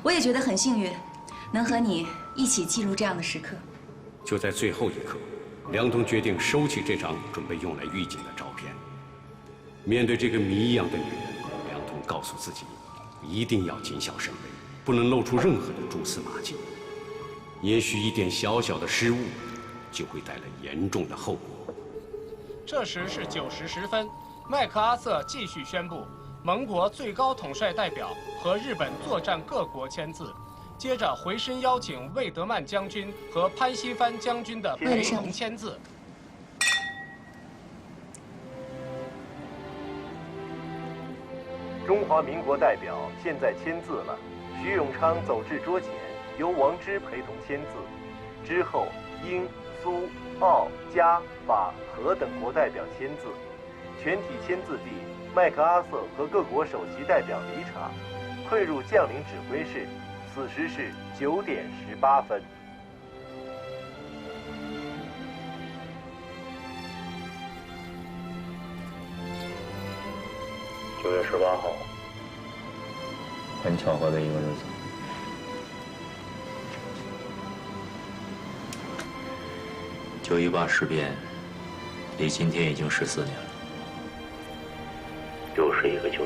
我也觉得很幸运，能和你一起记录这样的时刻。就在最后一刻，梁冬决定收起这张准备用来预警的照片。面对这个谜一样的女人，梁冬告诉自己，一定要谨小慎微，不能露出任何的蛛丝马迹。也许一点小小的失误，就会带来严重的后果。这时是9时10分，麦克阿瑟继续宣布，盟国最高统帅代表和日本作战各国签字。接着回身邀请魏德曼将军和潘锡藩将军的陪同签字。中华民国代表现在签字了。徐永昌走至桌前，由王之陪同签字。之后，英、苏、澳、加、法、荷等国代表签字。全体签字地，麦克阿瑟和各国首席代表离场，汇入将领指挥室。此时是9点18分。9月18号，很巧合的一个日子。9·18事变，离今天已经14年了。又是一个9·18。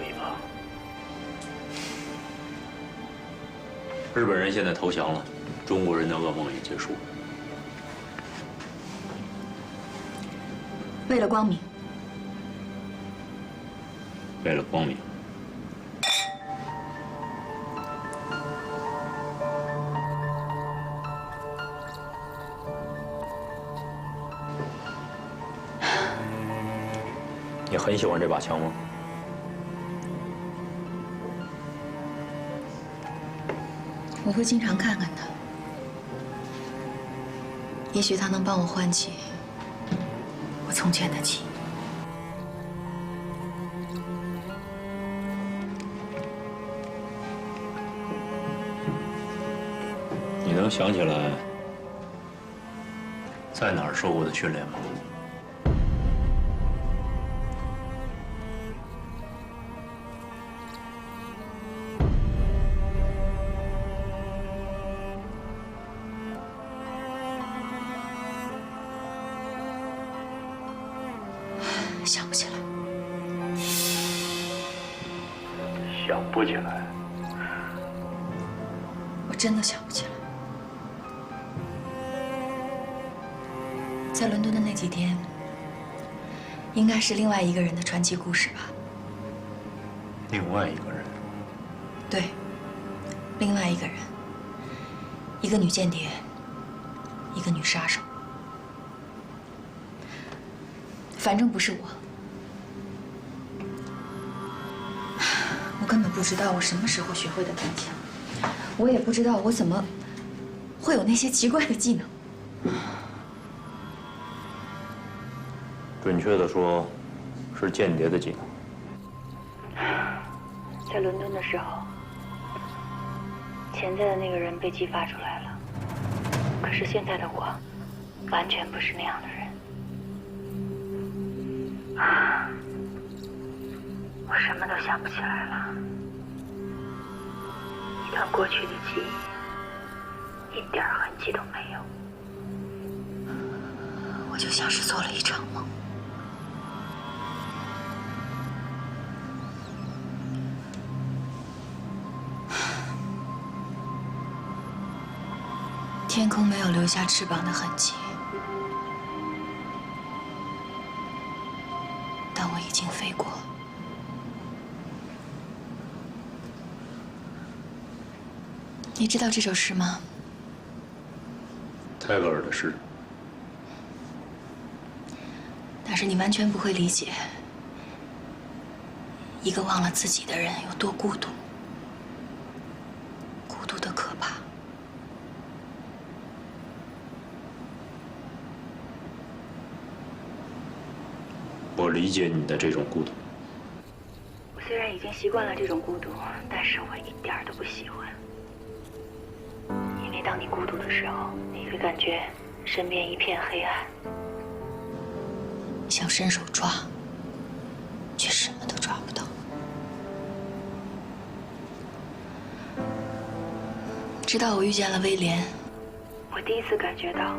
日本人现在投降了，中国人的噩梦也结束了。为了光明，为了光明。你很喜欢这把枪吗？我会经常看看它，也许它能帮我唤起我从前的记忆。你能想起来在哪儿受过的训练吗？想不起来。想不起来。我真的想不起来。在伦敦的那几天，应该是另外一个人的传奇故事吧。另外一个人？对，另外一个人，一个女间谍，一个女杀手。反正不是我。我根本不知道我什么时候学会的弹枪，我也不知道我怎么会有那些奇怪的技能。准确的说，是间谍的技能。在伦敦的时候，潜在的那个人被激发出来了，可是现在的我，完全不是那样的人。我什么都想不起来了，一段过去的记忆，一点痕迹都没有。我就像是做了一场梦。天空没有留下翅膀的痕迹，但我已经飞过。你知道这首诗吗？泰戈尔的诗。但是你完全不会理解，一个忘了自己的人有多孤独，孤独的可怕。我理解你的这种孤独。我虽然已经习惯了这种孤独，但是我一点都不喜欢。因为当你孤独的时候，你会感觉身边一片黑暗，想伸手抓，却什么都抓不到。直到我遇见了威廉，我第一次感觉到，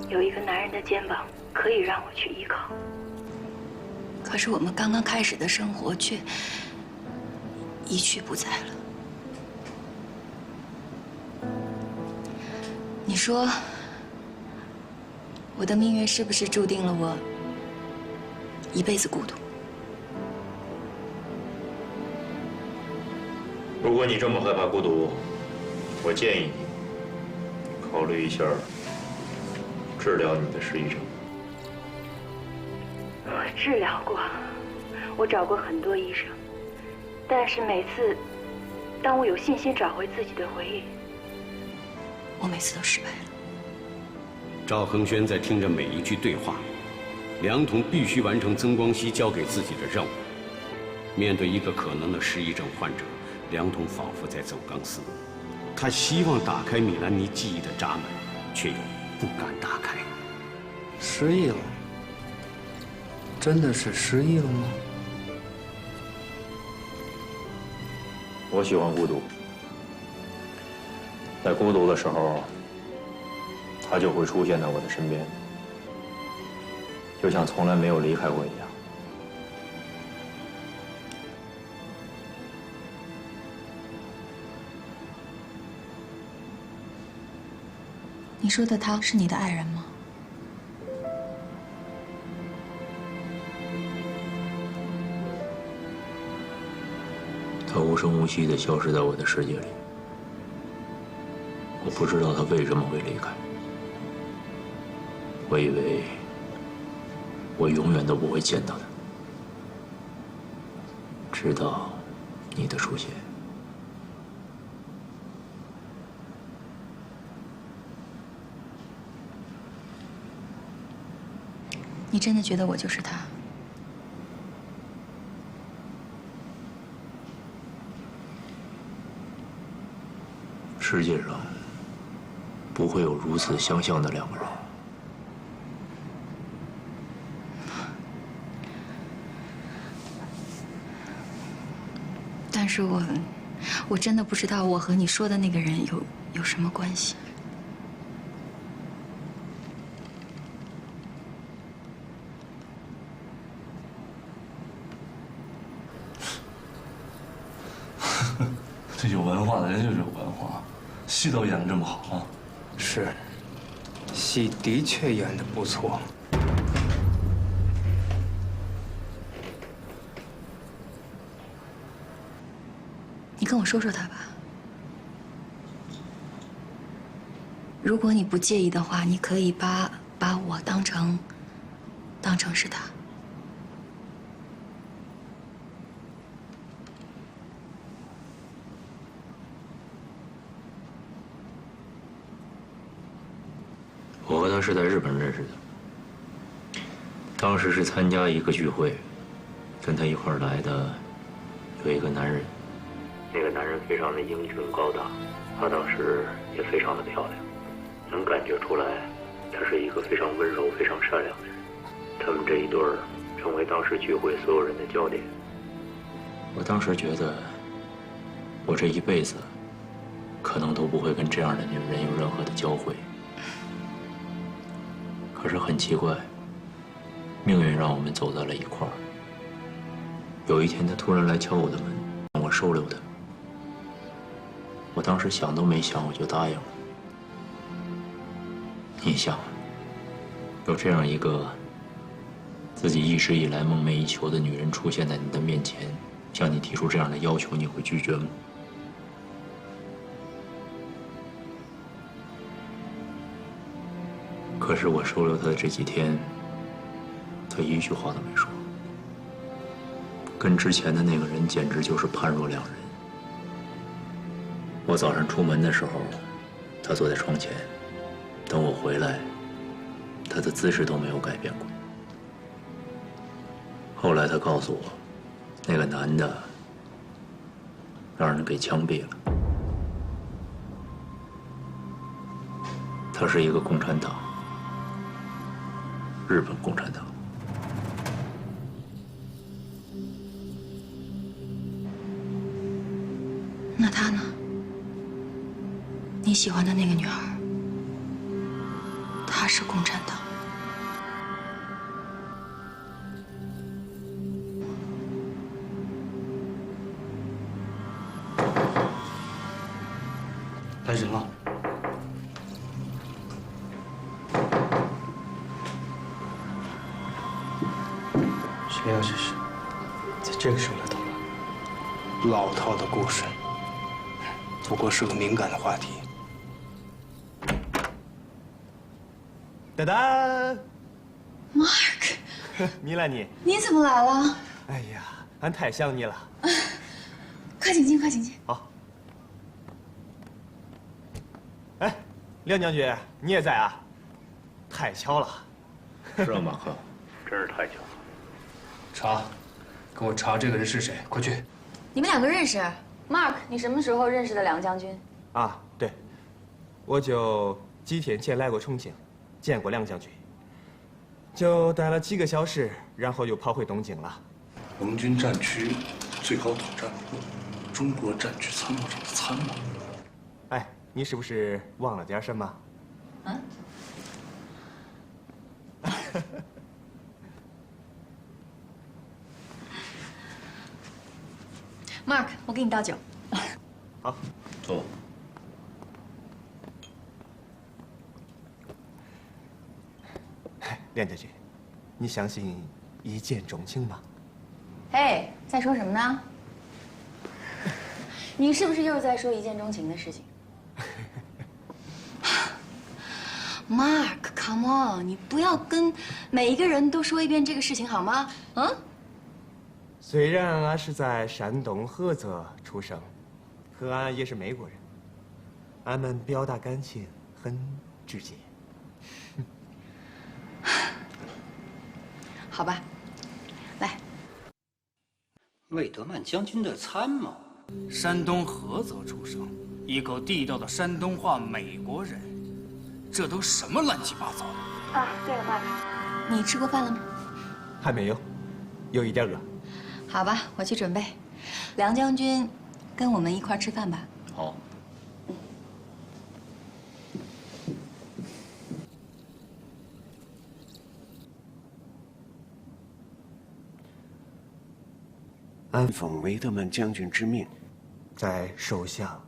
有一个男人的肩膀可以让我去依靠。可是我们刚刚开始的生活却一去不再了。你说，我的命运是不是注定了我一辈子孤独？如果你这么害怕孤独，我建议你考虑一下治疗你的失忆症。我治疗过，我找过很多医生，但是每次当我有信心找回自己的回忆，我每次都失败了。赵恒轩在听着每一句对话，梁彤必须完成曾光熙交给自己的任务。面对一个可能的失忆症患者，梁彤仿佛在走钢丝。他希望打开米兰妮记忆的闸门，却又不敢打开。失忆了？真的是失忆了吗？我喜欢孤独，在孤独的时候，他就会出现在我的身边，就像从来没有离开过一样。你说的他是你的爱人吗？他无声无息地消失在我的世界里，我不知道他为什么会离开。我以为我永远都不会见到他，直到你的出现。你真的觉得我就是他？世界上不会有如此相像的两个人。但是我真的不知道我和你说的那个人有什么关系。这有文化的人就是有文化，戏都演得这么好啊！是，戏的确演得不错。你跟我说说他吧。如果你不介意的话，你可以把我当成是他。我和他是在日本认识的，当时是参加一个聚会，跟他一块儿来的有一个男人，那个男人非常的英俊高大，他当时也非常的漂亮，能感觉出来他是一个非常温柔、非常善良的人。他们这一对儿成为当时聚会所有人的焦点。我当时觉得，我这一辈子可能都不会跟这样的女人有任何的交汇。可是很奇怪，命运让我们走在了一块儿。有一天，他突然来敲我的门，让我收留他。我当时想都没想，我就答应了。你想，有这样一个自己一直以来梦寐以求的女人出现在你的面前，向你提出这样的要求，你会拒绝吗？可是我收留他的这几天，他一句话都没说，跟之前的那个人简直就是判若两人。我早上出门的时候，他坐在窗前，等我回来，他的姿势都没有改变过。后来他告诉我，那个男的让人给枪毙了。他是一个共产党。日本共产党。那他呢？你喜欢的那个女孩，她是共产党。来人了。谁呀？这是在这个时候来捣乱？老套的故事，不过是个敏感的话题。丹丹 Mark， 米兰妮，你怎么来了？哎呀，俺太想你了。快请进，快请进。好。哎，梁将军，你也在啊？太巧了。是啊，马克，真是太巧了。查，给我查这个人是谁，快去！你们两个认识 ？Mark， 你什么时候认识的梁将军？啊，对，我就几天前来过重庆，见过梁将军，就待了几个小时，然后又跑回东京了。盟军战区最高统战部，中国战区参谋长的参谋。哎，你是不是忘了点什么？嗯。Mark， 我给你倒酒。好，坐。梁将军，你相信一见钟情吗？嘿，在说什么呢？你是不是又是在说一见钟情的事情？Mark，come on， 你不要跟每一个人都说一遍这个事情好吗？嗯。虽然俺是在山东菏泽出生，可俺也是美国人。俺们表达感情很直接。好吧，来。魏德曼将军的参谋，山东菏泽出生，一口地道的山东话美国人，这都什么乱七八糟的？啊，对了，Mark，你吃过饭了吗？还没有，有一点饿。好吧，我去准备。梁将军，跟我们一块儿吃饭吧。好。安奉维德曼将军之命，在首相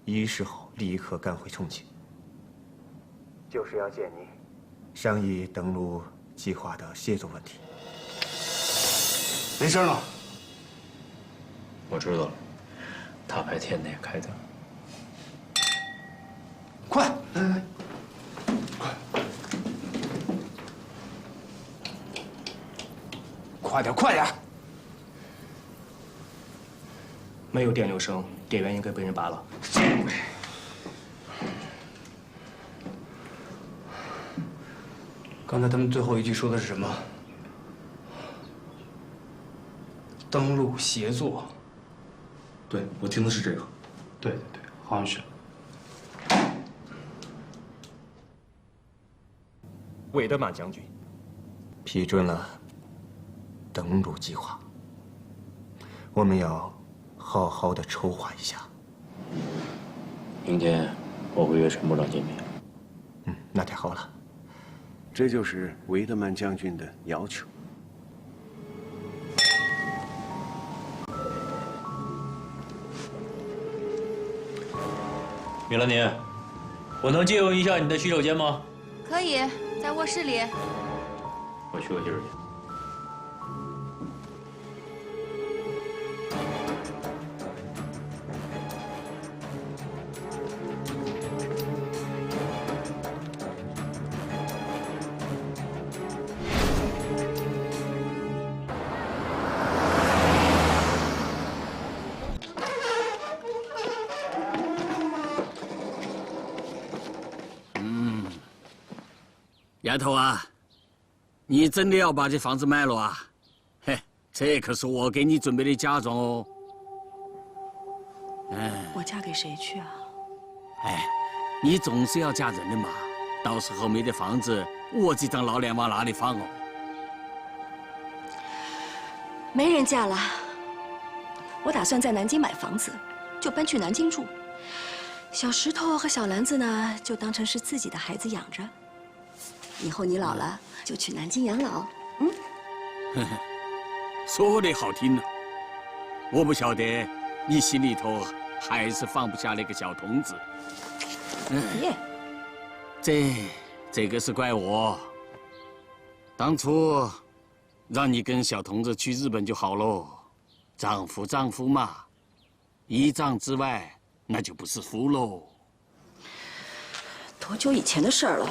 仪式后立刻赶回重庆，就是要见你，商议登陆计划的协作问题。没事了。我知道了，大白天的也开灯。快，来来来，快点，快点！没有电流声，电源应该被人拔了。刚才他们最后一句说的是什么？登陆协作。对，我听的是这个。对对对，好像是。魏德曼将军批准了登陆计划，我们要好好的筹划一下。明天我会约陈部长见面。那太好了。这就是维德曼将军的要求。米兰妮，我能借用一下你的洗手间吗？可以，在卧室里。我去个洗手间。丫头啊，你真的要把这房子卖了啊？嘿，这可是我给你准备的嫁妆哦。我嫁给谁去啊？哎，你总是要嫁人的嘛，到时候没得房子，我这张老脸往哪里放哦？没人嫁了。我打算在南京买房子，就搬去南京住。小石头和小兰子呢，就当成是自己的孩子养着。以后你老了就去南京养老。说得好听呢，我不晓得你心里头还是放不下那个小童子。这个是怪我，当初让你跟小童子去日本就好喽。丈夫嘛，一丈之外那就不是夫喽。多久以前的事儿了，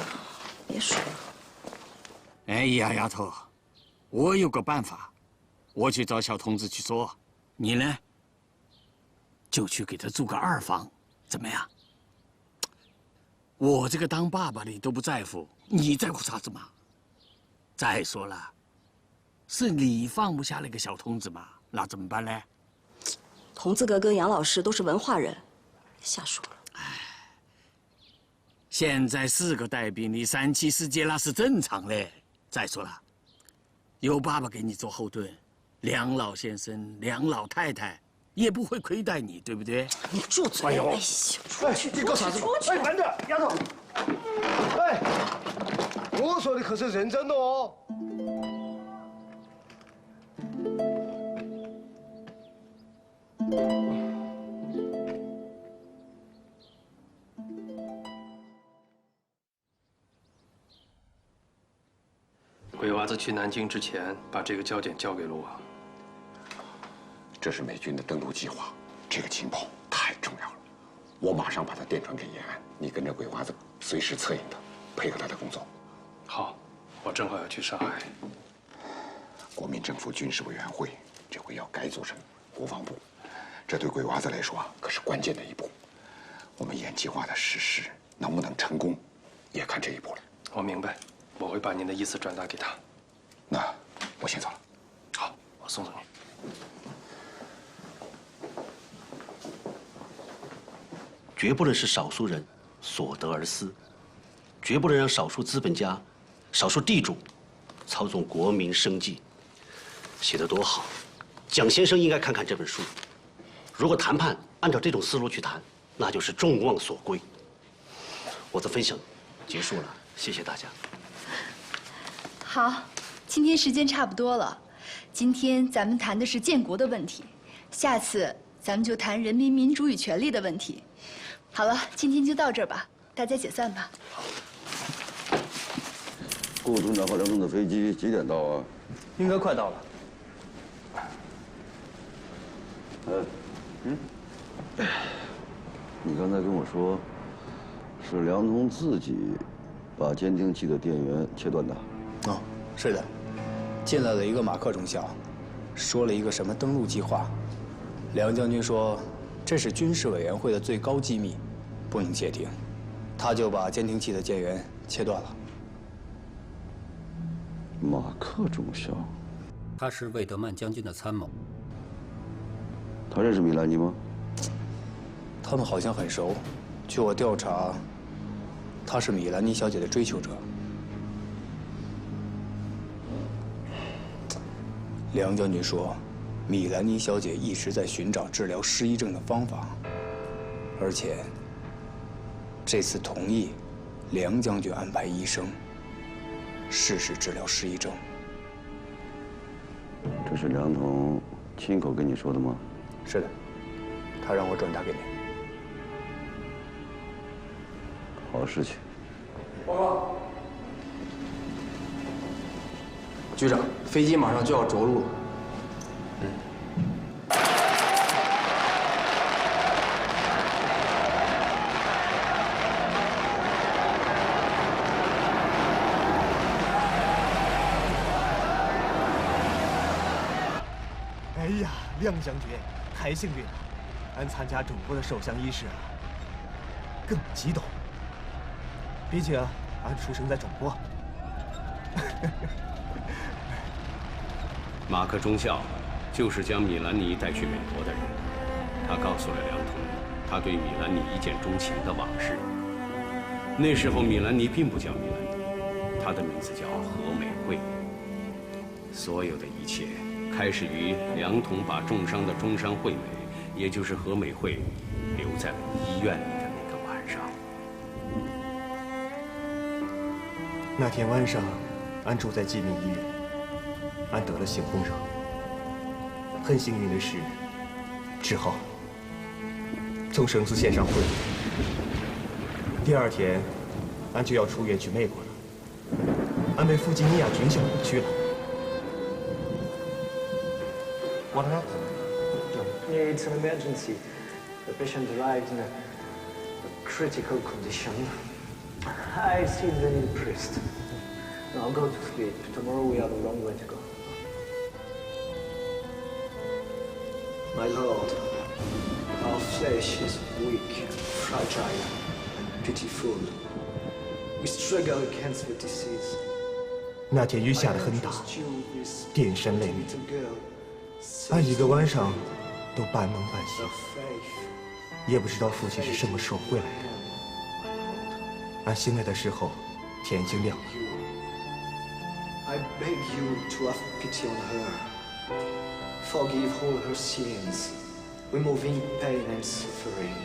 别说了。哎呀，丫头，我有个办法，我去找小童子去说，你呢，就去给他租个2房，怎么样？我这个当爸爸的都不在乎，你在乎啥子嘛？再说了，是你放不下那个小童子嘛，那怎么办呢？童子哥跟杨老师都是文化人，瞎说了。现在4个带兵，你3妻4妾那是正常嘞。再说了，有爸爸给你做后盾，梁老先生、梁老太太也不会亏待你，对不对？你住嘴！哎呦，出去！你搞啥子？哎，慢点，丫头。哎，我说的可是认真的哦。鬼娃子去南京之前，把这个焦点交给了我。这是美军的登陆计划，这个情报太重要了，我马上把它电传给延安，你跟着鬼娃子随时策应他，配合他的工作。好，我正好要去上海。国民政府军事委员会这回要改组成国防部，这对鬼娃子来说啊，可是关键的一步。我们演计划的实施能不能成功，也看这一步了。我明白，我会把您的意思转达给他。那我先走了。好，我送送你。绝不能是少数人所得而私，绝不能让少数资本家、少数地主操纵国民生计。写得多好！蒋先生应该看看这本书。如果谈判按照这种思路去谈，那就是众望所归。我的分享结束了，谢谢大家。好，今天时间差不多了。今天咱们谈的是建国的问题，下次咱们就谈人民民主与权利的问题。好了，今天就到这儿吧，大家解散吧。顾团长和梁总的飞机几点到啊？应该快到了。你刚才跟我说，是梁彤自己把监听器的电源切断的。哦，是的，进来了一个马克中校，说了一个什么登陆计划。梁将军说，这是军事委员会的最高机密，不能窃听，他就把监听器的电源切断了。马克中校，他是魏德曼将军的参谋。他认识米兰妮吗？他们好像很熟。据我调查，他是米兰妮小姐的追求者。梁将军说，米兰妮小姐一直在寻找治疗失忆症的方法，而且这次同意梁将军安排医生试试治疗失忆症。这是梁彤亲口跟你说的吗？是的，他让我转达给你。好事情。报告，局长，飞机马上就要着陆了。哎呀，亮将军，太幸运了！俺参加中国的首相仪式啊，更激动。毕竟俺出生在中国。马克中校就是将米兰妮带去美国的人，他告诉了梁彤他对米兰妮一见钟情的往事。那时候米兰妮并不叫米兰妮，她的名字叫何美惠。所有的一切开始于梁彤把重伤的中伤惠美，也就是何美惠，留在了医院里的那个晚那天晚上，俺住在济民医院，俺得了猩红热。很幸运的是，治好了，从生死线上回来。第二天，俺就要出院去美国了。俺被弗吉尼亚军校录取了。What happened? Yeah, it's an emergency. The patient arrived in a critical condition. I see very depressed. Now go to sleep. Tomorrow we have a long way to go. My lord, our flesh is weak, fragile, and pitiful. We struggle against the disease. 那天雨下得很大，电闪雷鸣，俺一个晚上都半梦半醒，也不知道父亲是什么时候回来的。俺醒来的时候，天已经亮了。I beg you to have pity on her. Forgive all her sins, removing pain and suffering.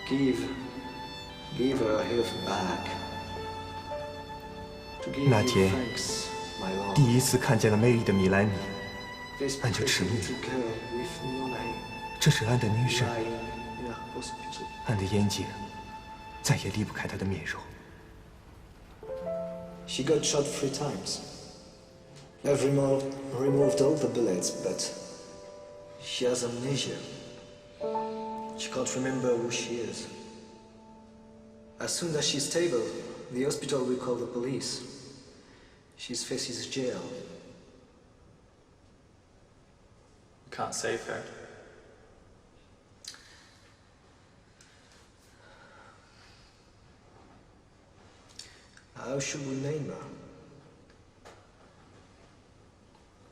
Give her health back. 那天，第一次看见了美丽的米兰妮，俺就痴迷了。这是俺的女神，俺的眼睛再也离不开她的面容。She got shot 3 times. I've removed all the bullets, but she has amnesia. She can't remember who she is. As soon as she's stable, the hospital will call the police. She faces jail. You can't save her. How should we name her?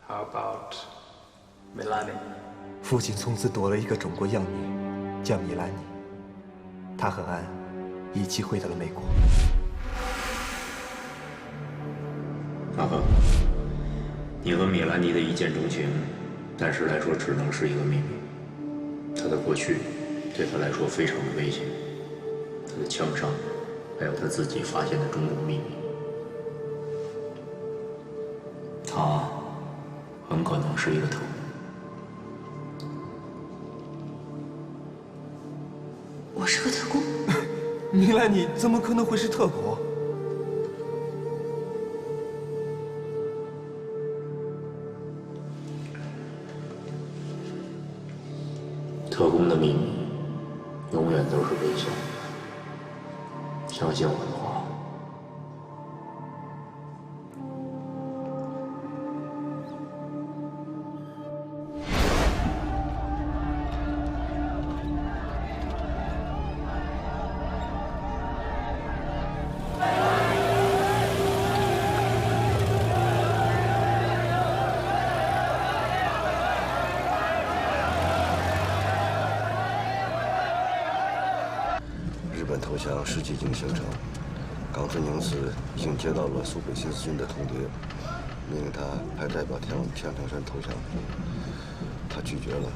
How about Milani? 父亲从此多了一个中国养女，叫米兰妮。她和俺一起回到了美国。阿恒，你和米兰妮的一见钟情，暂时来说只能是一个秘密。她的过去对他来说非常的危险，他的枪伤，还有他自己发现的种种秘密，他很可能是一个特工。我是个特工？米兰妮怎么可能会是特工？特工的秘密永远都是危险的，相信我的话。投降时机已经形成，冈村宁次已经接到了苏北新四军的通牒，命令他派代表前往枪城山投降。他拒绝了，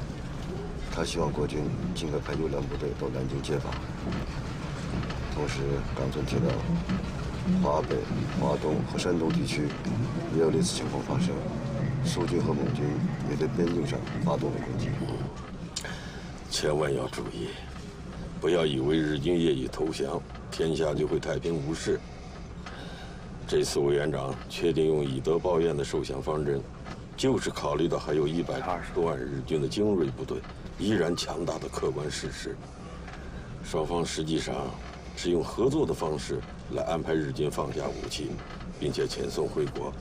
他希望国军尽快派优良部队到南京接防。同时，冈村提到，华北、华东和山东地区也有类似情况发生，苏军和蒙军也在边境上发动了攻击。千万要注意。不要以为日军业已投降，天下就会太平无事。这次委员长确定用以德报怨的受降方针，就是考虑到还有120多万日军的精锐部队依然强大的客观事实。双方实际上是用合作的方式来安排日军放下武器，并且遣送回国。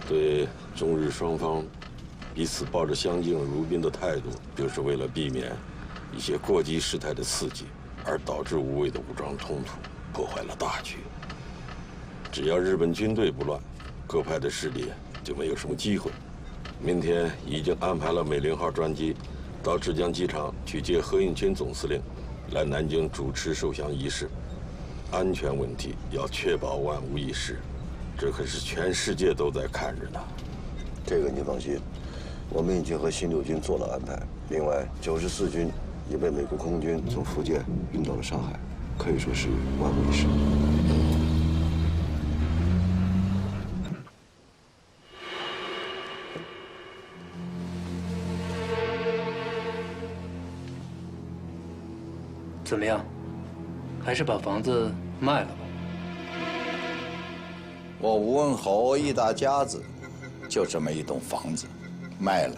对中日双方彼此抱着相敬如宾的态度，就是为了避免一些过激事态的刺激，而导致无谓的武装冲突，破坏了大局。只要日本军队不乱，各派的势力就没有什么机会。明天已经安排了美龄号专机到芷江机场去接何应钦总司令来南京主持受降仪式。安全问题要确保万无一失，这可是全世界都在看着呢。这个你放心，我们已经和新六军做了安排。另外，94军也被美国空军从福建运到了上海，可以说是万无一失。怎么样？还是把房子卖了吧。我吴文侯一大家子，就这么一栋房子，卖了，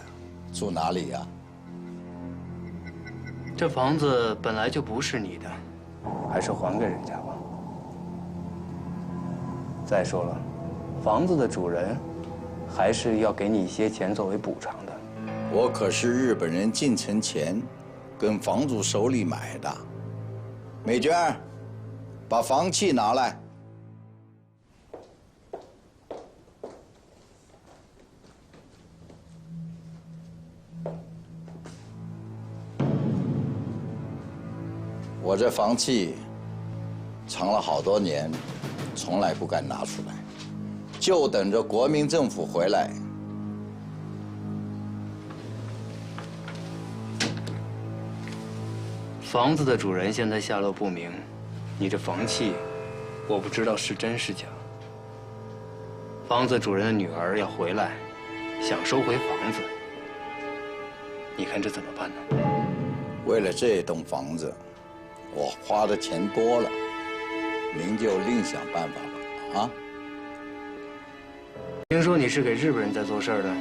住哪里呀？这房子本来就不是你的，还是还给人家吧。再说了，房子的主人还是要给你一些钱作为补偿的。我可是日本人进城前跟房主手里买的。美娟，把房契拿来。我这房契藏了好多年，从来不敢拿出来，就等着国民政府回来。房子的主人现在下落不明，你这房契，我不知道是真是假。房子主人的女儿要回来，想收回房子，你看这怎么办呢？为了这栋房子，我花的钱多了，您就另想办法吧，啊？听说你是给日本人在做事的？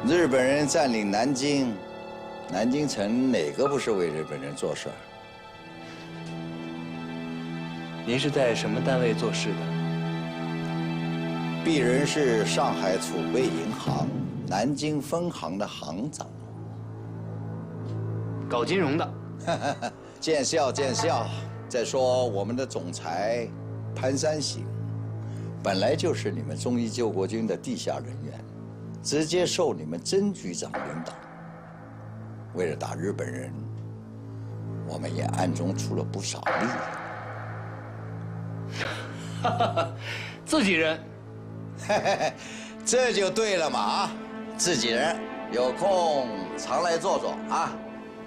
日本人占领南京，南京城哪个不是为日本人做事？您是在什么单位做事的？鄙人是上海储备银行南京分行的行长。搞金融的。见笑见笑。再说我们的总裁潘三省，本来就是你们忠义救国军的地下人员，直接受你们曾局长领导。为了打日本人，我们也暗中出了不少力。自己人，这就对了嘛啊！自己人，有空常来坐坐啊！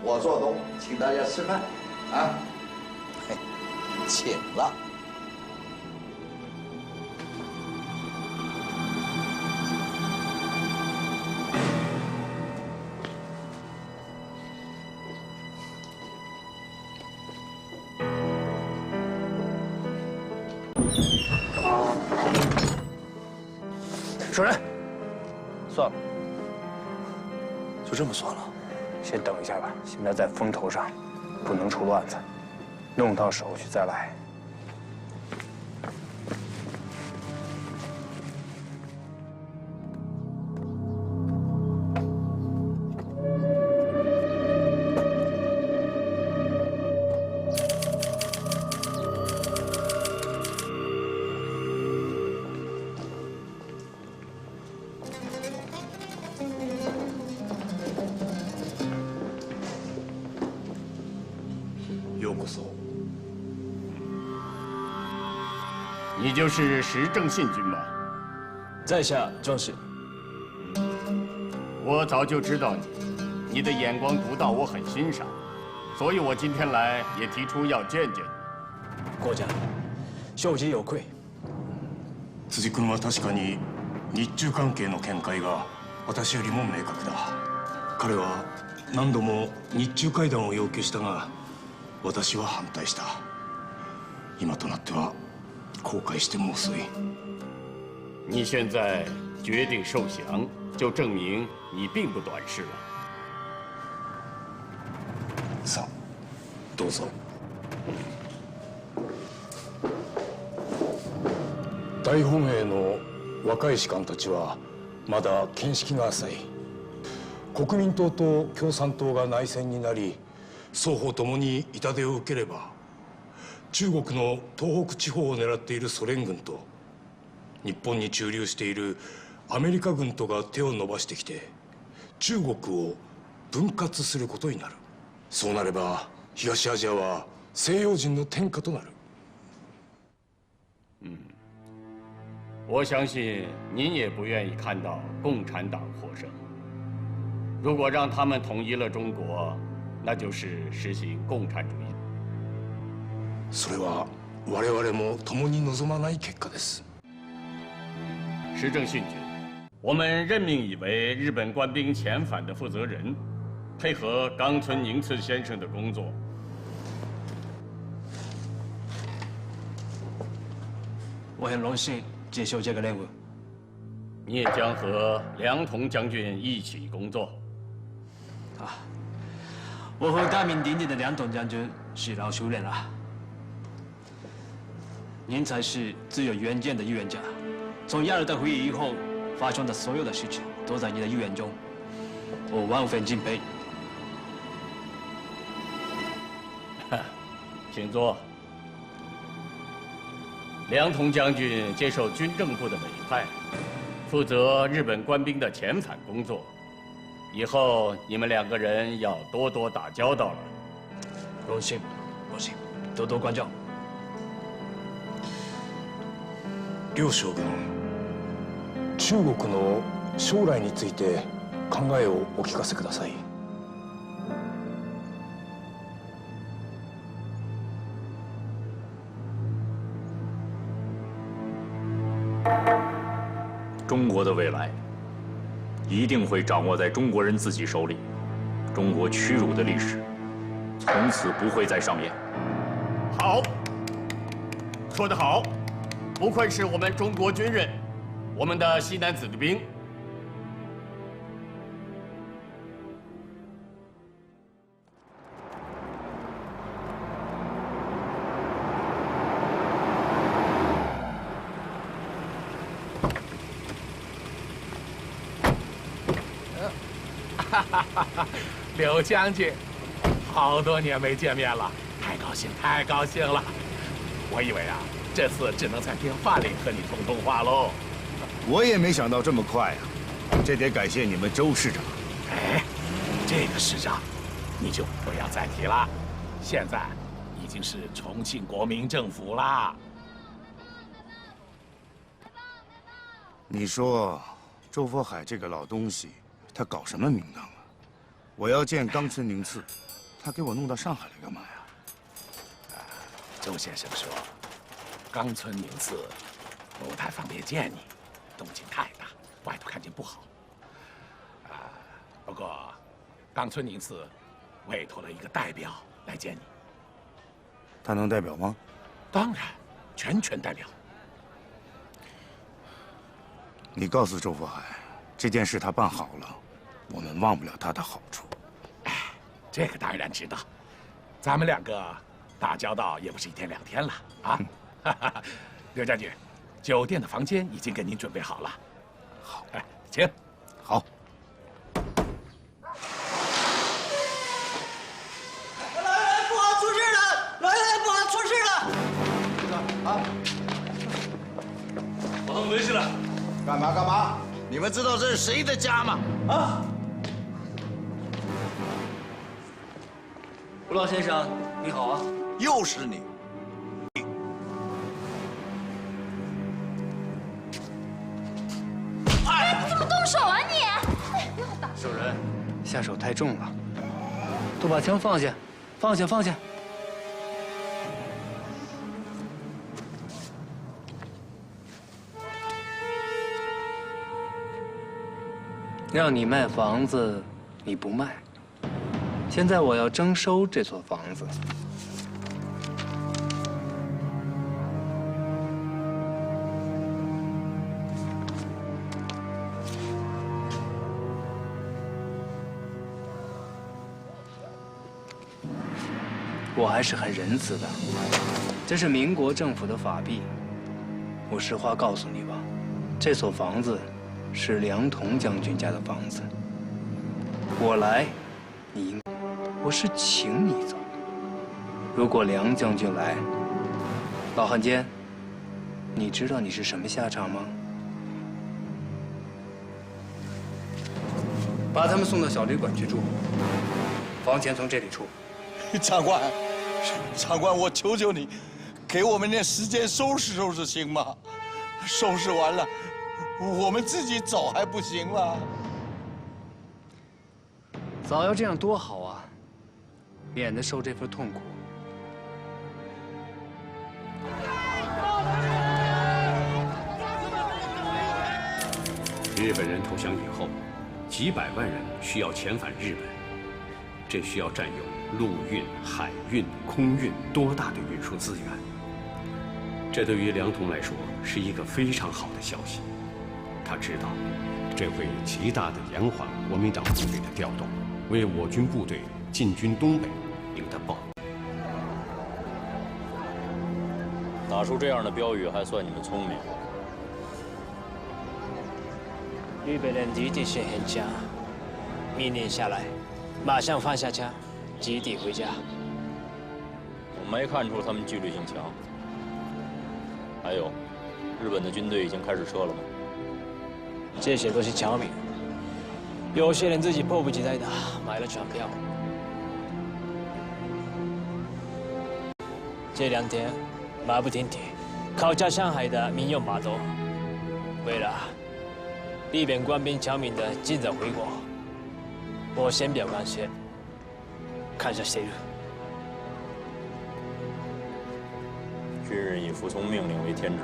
我做东，请大家吃饭啊！嘿，请了。主任，算了，就这么算了？先等一下吧，现在在风头上，不能出乱子，弄到手续再来。ようこそ。你就是石正信君吗？在下正是。我早就知道你的眼光独到，我很欣赏，所以我今天来也提出要见见你。国家，承知有愧。辻君は確かに日中関係の見解が私よりも明確だ。彼は何度も日中会談を要求したが。私は反対した。今となっては後悔しても遅い。你现在决定受降，就证明你并不短视了。さあ、どうぞ。大本営の若い士官たちはまだ見識が浅い。国民党と共産党が内戦になり。双方ともに痛手を受ければ中国の東北地方を狙っているソ連軍と日本に駐留しているアメリカ軍とが手を伸ばしてきて中国を分割することになる。そうなれば東アジアは西洋人の天下となる。我相信您也不愿意看到共产党获胜。如果让他们统一了中国，那就是实行共产主义。それは我々も共に望まない結果です。石正信君，我们任命你为日本官兵遣返的负责人，配合冈村宁次先生的工作。我很荣幸接受这个任务。你也将和梁同将军一起工作。我和大名鼎鼎的梁董将军是老熟人了。您才是最有远见的预言家。从亚尔的会议以后发生的所有的事情，都在你的预言中，我万分敬佩。请坐。梁同将军接受军政部的委派，负责日本官兵的遣返工作。以后你们2个人要多多打交道了。荣幸，多多关照。両将軍、中国の将来について考えをお聞かせください。中国的未来一定会掌握在中国人自己手里，中国屈辱的历史从此不会再上演。好，说得好，不愧是我们中国军人，我们的西南子弟兵。刘将军，好多年没见面了，太高兴了！我以为啊，这次只能在电话里和你通话喽。我也没想到这么快啊，这得感谢你们周市长。哎，这个市长，你就不要再提了，现在已经是重庆国民政府啦。你说，周佛海这个老东西，他搞什么名堂啊？我要见冈村宁次，他给我弄到上海来干嘛呀？周先生说，冈村宁次不太方便见你，动静太大，外头看见不好。不过冈村宁次委托了一个代表来见你。他能代表吗？当然，全权代表。你告诉周佛海，这件事他办好了，我们忘不了他的好处。哎，这个当然知道，咱们2个打交道也不是1天2天了啊。刘将军，酒店的房间已经给您准备好了。好，哎，请。好。老爷不好，出事了！老爷不好，出事了！啊！我们没事了。干嘛？你们知道这是谁的家吗？啊！吴老先生，你好啊！又是你！哎，你怎么动手啊你？哎，不要打！守仁，下手太重了，都把枪放下，放下！让你卖房子，你不卖。现在我要征收这所房子。我还是很仁慈的，这是民国政府的法币。我实话告诉你吧，这所房子是梁同将军家的房子。我来，我是请你走。如果梁将军来，老汉奸，你知道你是什么下场吗？把他们送到小旅馆去住，房钱从这里出。长官，我求求你，给我们点时间收拾收拾，行吗？收拾完了，我们自己走还不行吗？早要这样多好啊，免得受这份痛苦。日本人投降以后，几百万人需要遣返日本，这需要占有陆运、海运、空运多大的运输资源。这对于梁同来说是一个非常好的消息。他知道，这会极大地延缓国民党部队的调动，为我军部队进军东北赢得报。打出这样的标语还算你们聪明。日本人的确很强，命令下来，马上放下枪，集体回家。我没看出他们纪律性强。还有，日本的军队已经开始撤了吗？这些都是侨民，有些人自己迫不及待的买了船票。这2天马不停蹄考察上海的民用码头，为了日本官兵侨民的尽早回国，我深表感谢，感谢谁？军人以服从命令为天职，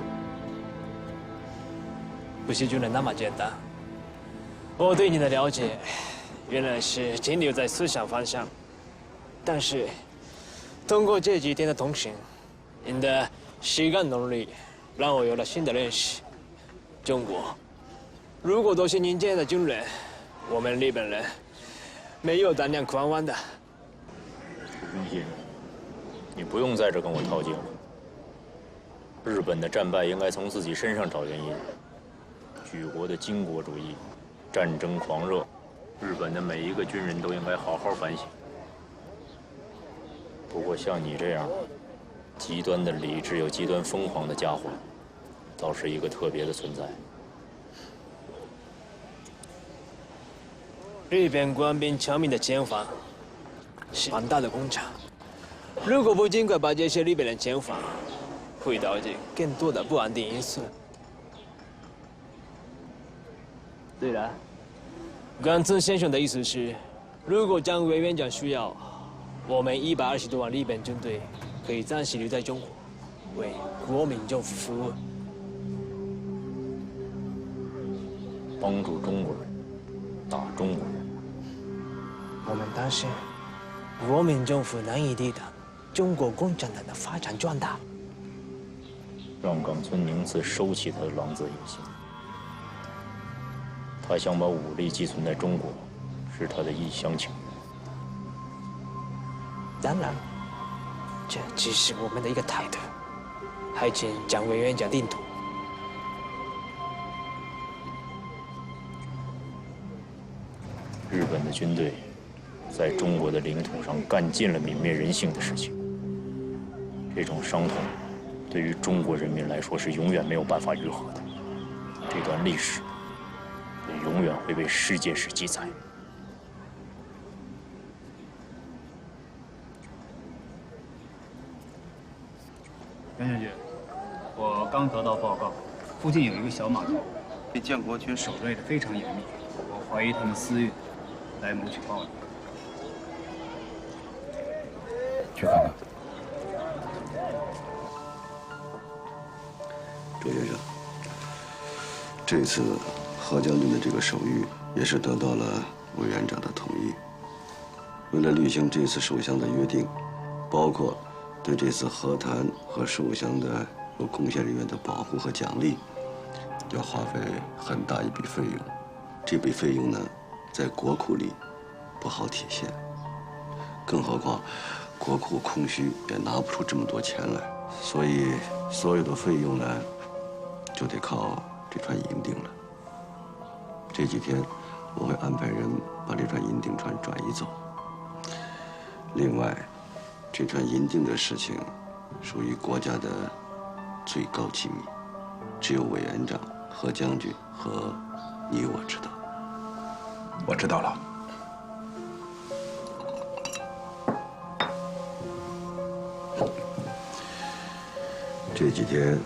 不是军人那么简单。我对你的了解，原来是停留在思想方向，但是通过这几天的同行，你的实干能力让我有了新的认识。中国如果都是您这样的军人，我们日本人没有胆量狂妄的。朱忠信，你不用在这跟我套近乎。日本的战败应该从自己身上找原因。举国的军国主义、战争狂热，日本的每一个军人都应该好好反省。不过像你这样极端的理智又极端疯狂的家伙，倒是一个特别的存在。日本官兵侨民的遣返是庞大的工厂，如果不尽快把这些日本人遣返，会导致更多的不安定因素。对了，冈村先生的意思是，如果蒋委员长需要，我们120多万日本军队可以暂时留在中国，为国民政府服务，帮助中国人，打中国人。我们担心国民政府难以抵挡中国共产党的发展壮大。让冈村宁次收起他的狼子野心。他想把武力寄存在中国，是他的一厢情愿。当然，这只是我们的一个态度，还请蒋委员长定夺。日本的军队在中国的领土上干尽了泯灭人性的事情，这种伤痛对于中国人民来说是永远没有办法愈合的。这段历史也永远会被世界史记载。袁小姐，我刚得到报告，附近有一个小码头被建国军守卫的非常严密，我怀疑他们私运，来谋取暴利。去看看。周先生，这次何将军的这个手谕也是得到了委员长的同意。为了履行这次首相的约定，包括对这次和谈和首相的有贡献人员的保护和奖励，要花费很大一笔费用。这笔费用呢，在国库里不好体现，更何况国库空虚，也拿不出这么多钱来。所以，所有的费用呢，就得靠这船银锭了。这几天，我会安排人把这船银锭船转移走。另外，这船银锭的事情属于国家的最高机密，只有委员长、何将军和你我知道。我知道了。这几天，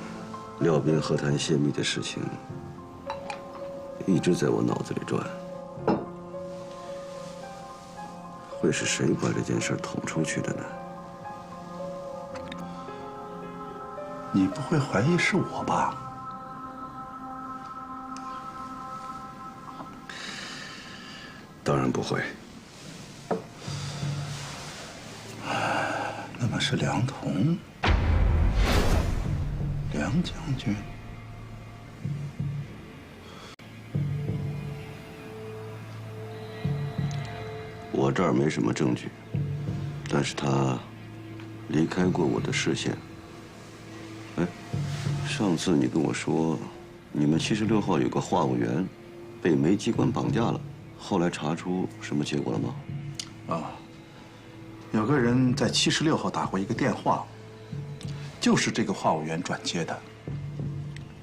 廖斌和谈泄密的事情一直在我脑子里转。会是谁把这件事捅出去的呢？你不会怀疑是我吧？当然不会。那是梁同，梁将军。我这儿没什么证据，但是他离开过我的视线。哎，上次你跟我说，你们76号有个话务员被煤机关绑架了，后来查出什么结果了吗？啊，有个人在76号打过一个电话，就是这个话务员转接的。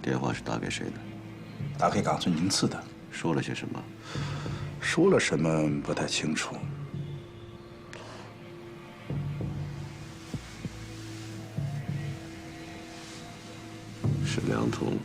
电话是打给谁的？打给冈村宁次的。说了些什么？说了什么不太清楚。是梁同。